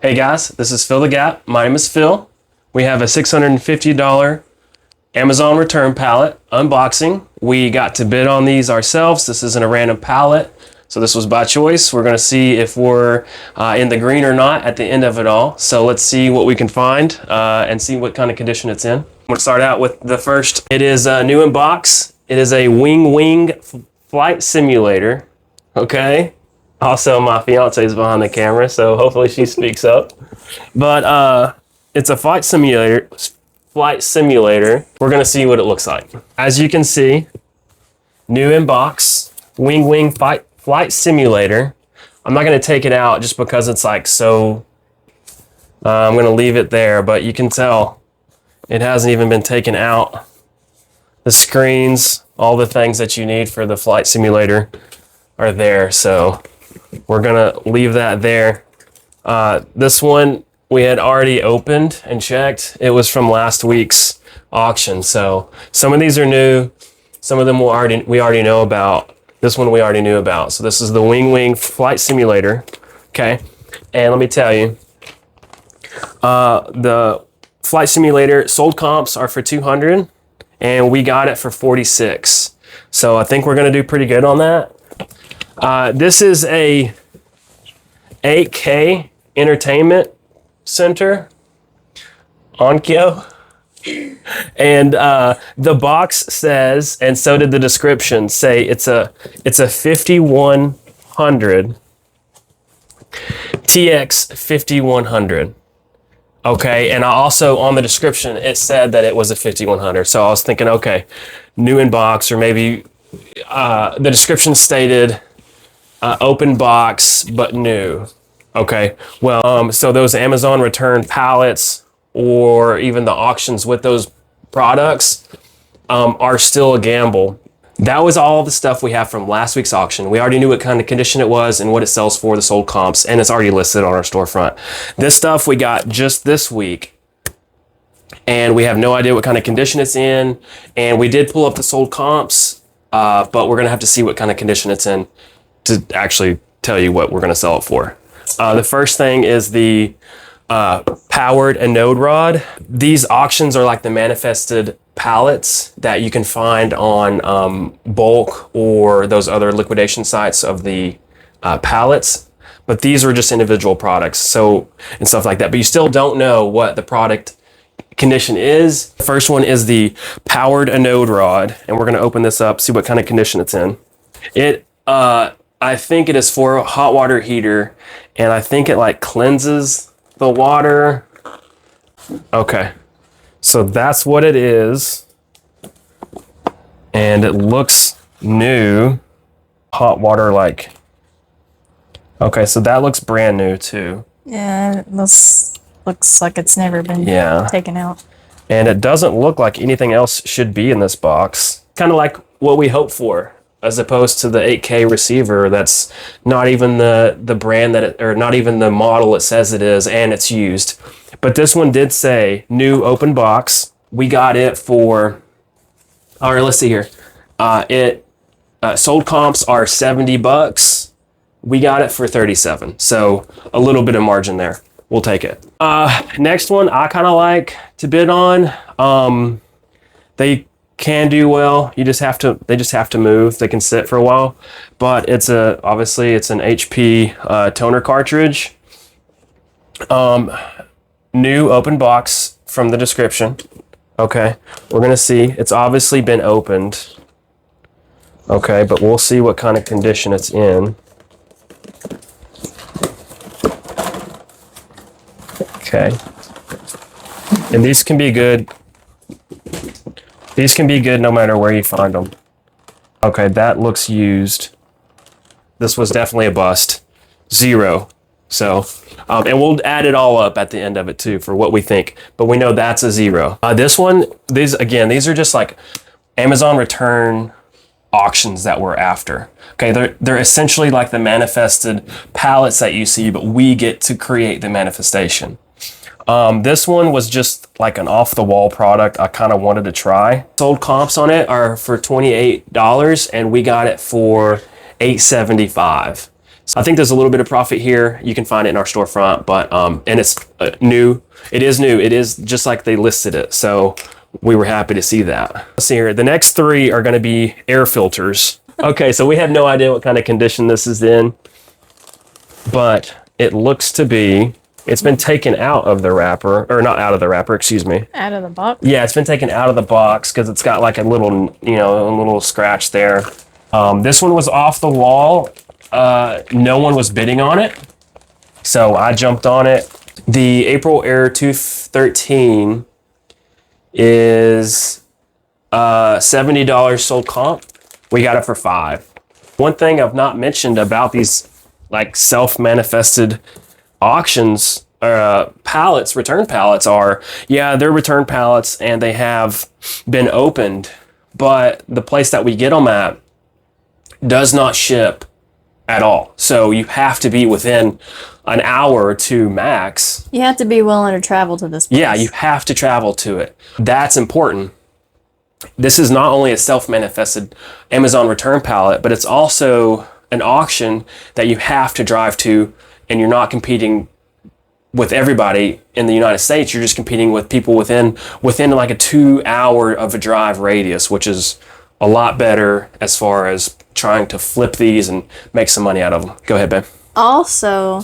Hey guys, this is Fill the Gap. My name is Phil. We have a $650 Amazon return pallet unboxing. We got to bid on these ourselves. This isn't a random pallet, so this was by choice. We're gonna see if we're in the green or not at the end of it all. So let's see what we can find and see what kind of condition it's in. I'm gonna start out with the first. It is a new unbox. It is a wing flight simulator, okay? Also, my fiance is behind the camera, so hopefully she speaks up. But it's a flight simulator. We're gonna see what it looks like. As you can see, new inbox, wing flight simulator. I'm not gonna take it out just because it's like so. I'm gonna leave it there, but you can tell it hasn't even been taken out. The screens, all the things that you need for the flight simulator are there, so we're gonna leave that there. This one we had already opened and checked. It was from last week's auction, so some of these are new, some of them we already know about. This one we already knew about. So this is the wing flight simulator, okay? And let me tell you, the flight simulator sold comps are for 200, and we got it for 46. So I think we're gonna do pretty good on that. This is a 8K entertainment center, Onkyo. And the box says, and so did the description, say it's a 5100 TX 5100. Okay, and I also on the description it said that it was a 5100. So I was thinking, okay, new inbox, or maybe the description stated open box but new. Okay, well, so those Amazon return pallets or even the auctions with those products are still a gamble. That was all the stuff we have from last week's auction. We already knew what kind of condition it was and what it sells for, the sold comps, and it's already listed on our storefront. This stuff we got just this week, and we have no idea what kind of condition it's in, and we did pull up the sold comps, but we're gonna have to see what kind of condition it's in to actually tell you what we're gonna sell it for. The first thing is the powered anode rod. These auctions are like the manifested pallets that you can find on bulk or those other liquidation sites of the pallets. But these are just individual products, so and stuff like that. But you still don't know what the product condition is. The first one is the powered anode rod, and we're going to open this up, see what kind of condition it's in. It I think it is for a hot water heater, and I think it like cleanses the water. Okay, so that's what it is, and it looks new. Hot water, like, okay, so that looks brand new too. Yeah, it looks like it's never been taken out. And it doesn't look like anything else should be in this box. Kind of like what we hoped for, as opposed to the 8K receiver that's not even the brand that it, or not even the model it says it is, and it's used. But this one did say new open box. We got it for, all right, let's see here. Sold comps are $70. We got it for 37. So a little bit of margin there. We'll take it. Next one I kind of like to bid on. They can do well. They just have to move. They can sit for a while, but obviously it's an HP toner cartridge. New open box from the description. Okay, we're gonna see. It's obviously been opened. Okay, but we'll see what kind of condition it's in. Okay, and these can be good. These can be good no matter where you find them. Okay, that looks used. This was definitely a bust. 0. So, and we'll add it all up at the end of it too for what we think. But we know that's a 0. This one, these are just like Amazon return auctions that we're after. Okay, they're essentially like the manifested pallets that you see, but we get to create the manifestation. This one was just like an off-the-wall product I kind of wanted to try. Sold comps on it are for $28, and we got it for $8.75. So I think there's a little bit of profit here. You can find it in our storefront, but and it's new. It is new. It is just like they listed it. So we were happy to see that. Let's see here. The next 3 are going to be air filters. Okay, so we have no idea what kind of condition this is in, but it looks to be. It's been taken out of the wrapper, or not out of the wrapper, excuse me. Out of the box? Yeah, it's been taken out of the box because it's got like a little, a little scratch there. This one was off the wall. No one was bidding on it, so I jumped on it. The April Air 213 is $70 sold comp. We got it for $5. One thing I've not mentioned about these like self-manifested auctions, pallets, return pallets are, they're return pallets and they have been opened, but the place that we get them at does not ship at all. So you have to be within an hour or 2 max. You have to be willing to travel to this place. Yeah, you have to travel to it. That's important. This is not only a self-manifested Amazon return pallet, but it's also an auction that you have to drive to, and you're not competing with everybody in the United States. You're just competing with people within like a 2 hour of a drive radius, which is a lot better as far as trying to flip these and make some money out of them. Go ahead, babe. Also,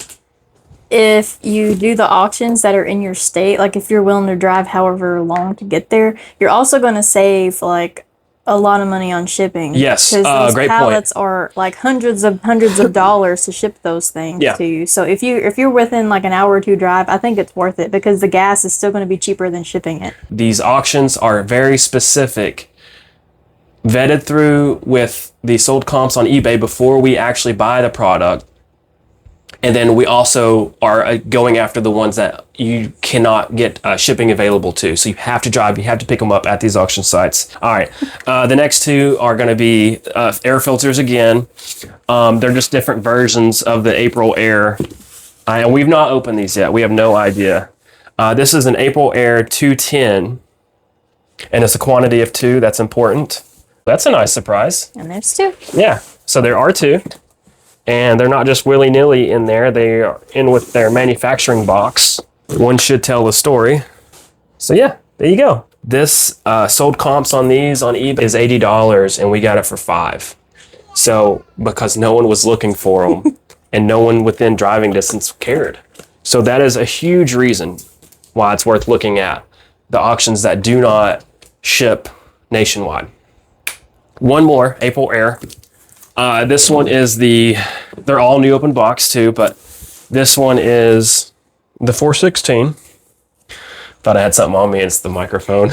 if you do the auctions that are in your state, like if you're willing to drive however long to get there, you're also going to save like a lot of money on shipping. Yes, because those great pallets point. are like hundreds of dollars to ship those things Yeah. to you. So if you're within like an hour or 2 drive, I think it's worth it because the gas is still going to be cheaper than shipping it. These auctions are very specific, vetted through with the sold comps on eBay before we actually buy the product. And then we also are going after the ones that you cannot get shipping available to. So you have to drive, you have to pick them up at these auction sites. All right, the next 2 are going to be air filters again. They're just different versions of the April Air. And we've not opened these yet. We have no idea. This is an April Air 210, and it's a quantity of 2. That's important. That's a nice surprise. And there's 2. Yeah, so there are 2. And they're not just willy-nilly in there. They are in with their manufacturing box. One should tell the story. So yeah, there you go. This sold comps on these on eBay is $80, and we got it for $5. So because no one was looking for them, and no one within driving distance cared. So that is a huge reason why it's worth looking at the auctions that do not ship nationwide. One more, April Air. This one is they're all new open box too, but this one is the 416. Thought I had something on me, it's the microphone.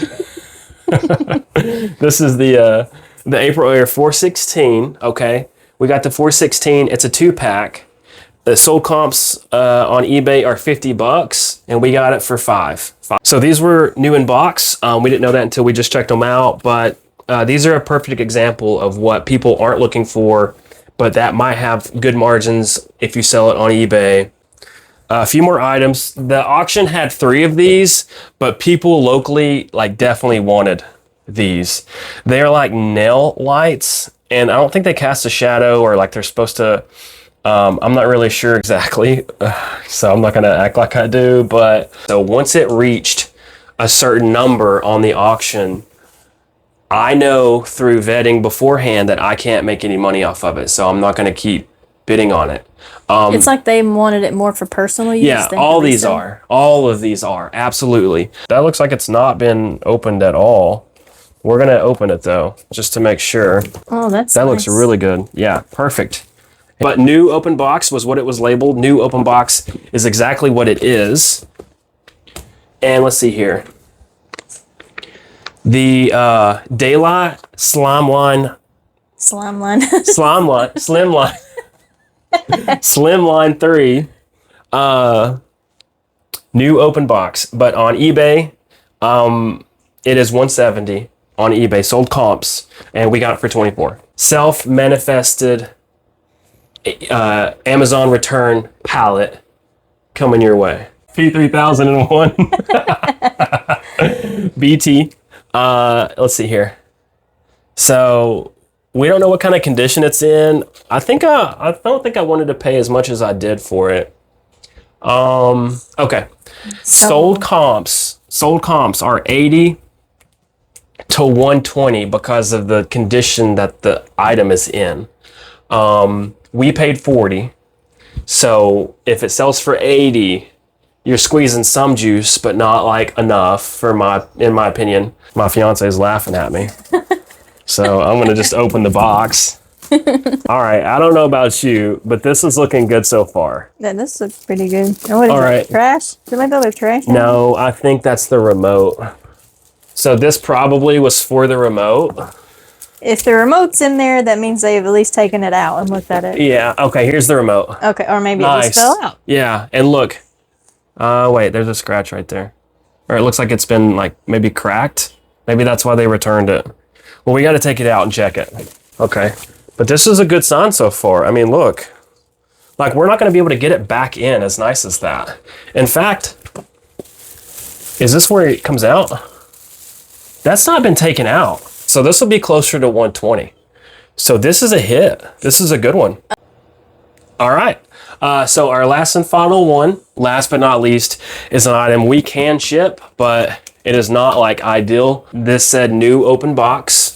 This is the April Air 416, okay? We got the 416, it's a 2-pack. The sold comps on eBay are $50, and we got it for $5. So these were new in box. We didn't know that until we just checked them out, but these are a perfect example of what people aren't looking for, but that might have good margins if you sell it on eBay. A few more items. The auction had 3 of these, but people locally definitely wanted these. They're like nail lights, and I don't think they cast a shadow or they're supposed to. I'm not really sure exactly, so I'm not gonna act like I do, but so once it reached a certain number on the auction, I know through vetting beforehand that I can't make any money off of it, so I'm not going to keep bidding on it. It's like they wanted it more for personal use. Yeah, all of these are, absolutely. That looks like it's not been opened at all. We're going to open it though, just to make sure. Oh, that looks really good. Yeah, perfect. But new open box was what it was labeled. New open box is exactly what it is. And let's see here. The Daylight Slimline 3 new open box, but on eBay it is $170 on eBay, sold comps, and we got it for $24. Self-manifested Amazon return pallet coming your way. P3001 BT. Let's see here. So We don't know what kind of condition it's in. I don't think I wanted to pay as much as I did for it. Okay. Sold comps are 80 to 120 because of the condition that the item is in. We paid 40. So if it sells for 80, you're squeezing some juice, but not like enough in my opinion. My fiance is laughing at me. So I'm going to just open the box. All right. I don't know about you, but this is looking good so far. Yeah, this looks pretty good. Oh, what is All it? right. Trash? Did I throw the trash? No, I think that's the remote. So this probably was for the remote. If the remote's in there, that means they've at least taken it out and looked at it. Yeah. Okay. Here's the remote. Okay. Or maybe it Nice. just fell out. Yeah. And look. Wait. There's a scratch right there. Or it looks like it's been like maybe cracked. Maybe that's why they returned it. Well, we got to take it out and check it. Okay. But this is a good sign so far. I mean, look. Like, we're not going to be able to get it back in as nice as that. In fact, is this where it comes out? That's not been taken out. So this will be closer to 120. So this is a hit. This is a good one. All right. So our last and final one, last but not least, is an item we can ship, but it is not like ideal. This said new open box.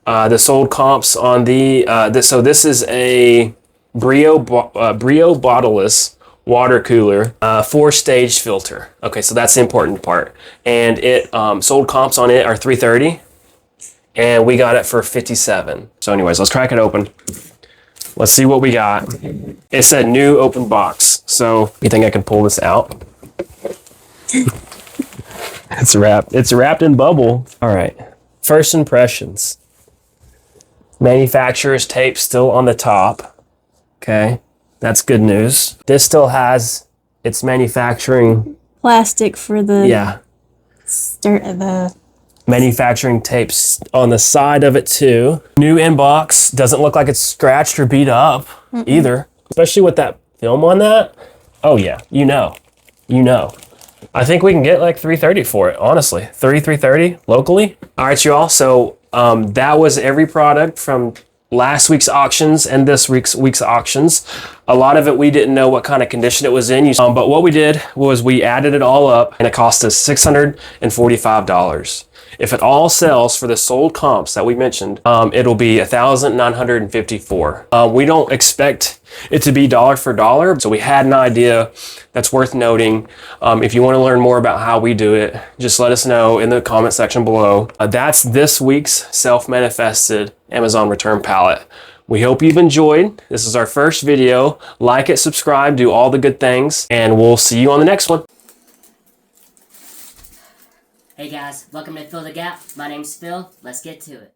The sold comps on the, this is a Brio bottleless water cooler, 4-stage filter. Okay, so that's the important part. And it sold comps on it are 330, and we got it for 57. So anyways, let's crack it open. Let's see what we got. It said new open box. So you think I can pull this out? It's wrapped. It's wrapped in bubble. All right. First impressions. Manufacturer's tape still on the top. Okay. That's good news. This still has its manufacturing Plastic for the the manufacturing tapes on the side of it too. New inbox. Doesn't look like it's scratched or beat up either. Especially with that film on that. Oh yeah, you know. I think we can get like 330 for it, honestly. 330 locally. All right, y'all. So that was every product from last week's auctions and this week's auctions. A lot of it we didn't know what kind of condition it was in. But what we did was we added it all up, and it cost us $645. If it all sells for the sold comps that we mentioned, it'll be $1,954. We don't expect it to be dollar for dollar, so we had an idea that's worth noting. If you want to learn more about how we do it, just let us know in the comment section below. That's this week's self-manifested Amazon return pallet. We hope you've enjoyed. This is our first video. Like it, subscribe, do all the good things, and we'll see you on the next one. Hey guys, welcome to Fill the Gap. My name's Phil. Let's get to it.